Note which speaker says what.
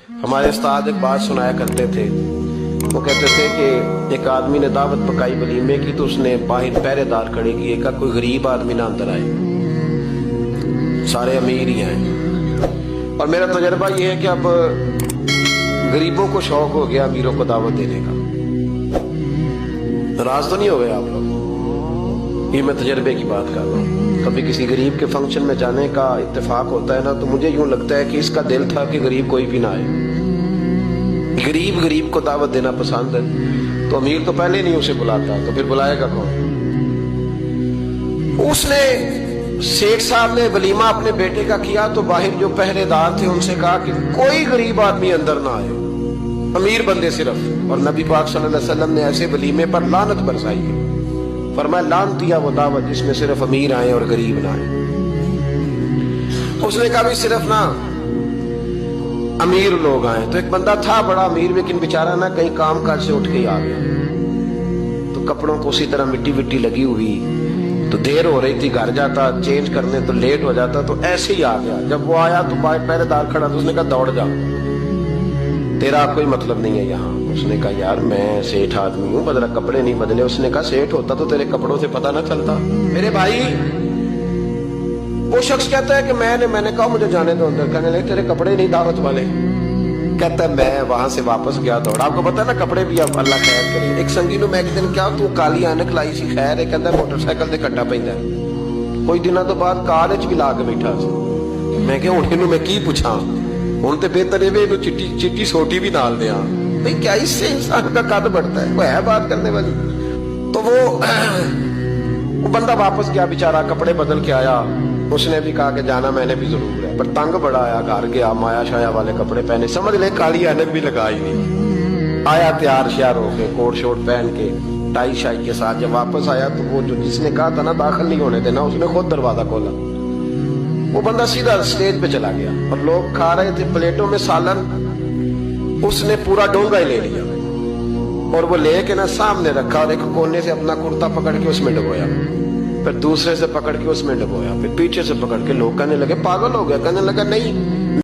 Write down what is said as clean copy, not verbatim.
Speaker 1: ہمارے استاد ایک بات سنایا کرتے تھے، وہ کہتے تھے کہ ایک آدمی نے دعوت پکائی ولیمے کی، تو اس نے باہر پہرے دار کھڑے کیے، کہا کوئی غریب آدمی نہ اندر آئے، سارے امیر ہی ہیں۔ اور میرا تجربہ یہ ہے کہ اب غریبوں کو شوق ہو گیا امیروں کو دعوت دینے کا۔ ناراض تو نہیں ہو گئے آپ لوگ؟ یہ میں تجربے کی بات کر رہا ہوں۔ کبھی کسی غریب کے فنکشن میں جانے کا اتفاق ہوتا ہے نا، تو مجھے یوں لگتا ہے کہ اس کا دل تھا کہ غریب کوئی بھی نہ آئے، غریب کو دعوت دینا پسند ہے، تو امیر تو پہلے نہیں اسے بلاتا، تو پھر بلائے گا کون؟ اس نے سیٹھ صاحب نے ولیمہ اپنے بیٹے کا کیا، تو باہر جو پہرے دار تھے ان سے کہا کہ کوئی غریب آدمی اندر نہ آئے، امیر بندے صرف۔ اور نبی پاک صلی اللہ علیہ وسلم نے ایسے ولیمے پر لعنت برسائی ہے، فرمایا لعنت دیا وہ دعوت جس میں صرف امیر آئے اور غریب نہ آئے۔ اس نے کہا بھی صرف نہ امیر لوگ آئے، تو ایک بندہ تھا بڑا امیر لیکن بیچارہ نہ کہیں کام کاج سے اٹھ کے ہی آ گیا، تو کپڑوں کو اسی طرح مٹی وٹی لگی ہوئی، تو دیر ہو رہی تھی، گھر جاتا چینج کرنے تو لیٹ ہو جاتا، تو ایسے ہی آ گیا۔ جب وہ آیا تو پہرے دار کھڑا تھا، اس نے کہا دوڑ جا، تیرا کوئی مطلب نہیں ہے یہاں۔ اس نے کہا یار میں سیٹھ آدمی ہوں، بدلا کپڑے نہیں بدلے۔ اس نے کہا سیٹھ ہوتا تو تیرے کپڑوں سے پتہ نہ چلتا میرے بھائی۔ وہ شخص کہتا ہے کہ میں نے کہا مجھے جانے دو اندر، کہنے لگے تیرے کپڑے نہیں دعوت والے۔ کہتا ہے میں وہاں سے واپس گیا دوڑا، آپ کو پتا نا کپڑے بھی اب اللہ خیر کرے۔ ایک سنگی نو میں ایک دن کیا تو کالی اینک لائی سی، خیر ہے کہتا موٹر سائیکل تے کٹا پیندا ہے، کچھ دنوں تو بعد کار وچ بھی لا کے بیٹھا سی۔ میں کہ ہن اینو میں کی پوچھاں، ہن تے بہتر ہے اینو چٹی سوٹی بھی نال دیاں، بھئی کیا اس سے انسان کا قد بڑھتا ہے، وہ ہے بات کرنے والی۔ تو وہ بندہ واپس گیا بیچارہ، کپڑے بدل کے آیا۔ اس نے بھی کہا کہ جانا میں نے بھی ضرور ہے، پر تنگ بڑا آیا، گھر گیا مایا شایا والے کپڑے پہنے، سمجھ لے کالی اینک بھی لگائی نہیں، آیا تیار شیار ہو کے کوٹ شوٹ پہن کے ٹائی شائی کے ساتھ۔ جب واپس آیا تو وہ جو جس نے کہا تھا نا داخل نہیں ہونے دینا، اس نے خود دروازہ کھولا۔ وہ بندہ سیدھا اسٹیج پہ چلا گیا، اور لوگ کھا رہے تھے پلیٹوں میں سالن، اس نے پورا ڈونگا ہی لے لیا، اور وہ لے کے نا سامنے رکھا، اور ایک کونے سے اپنا کرتا پکڑ کے اس میں ڈبویا، پھر دوسرے سے پکڑ کے اس میں ڈبویا، پھر پیچھے سے پکڑ کے۔ لوگ کہنے لگے پاگل ہو گیا، کہنے لگا نہیں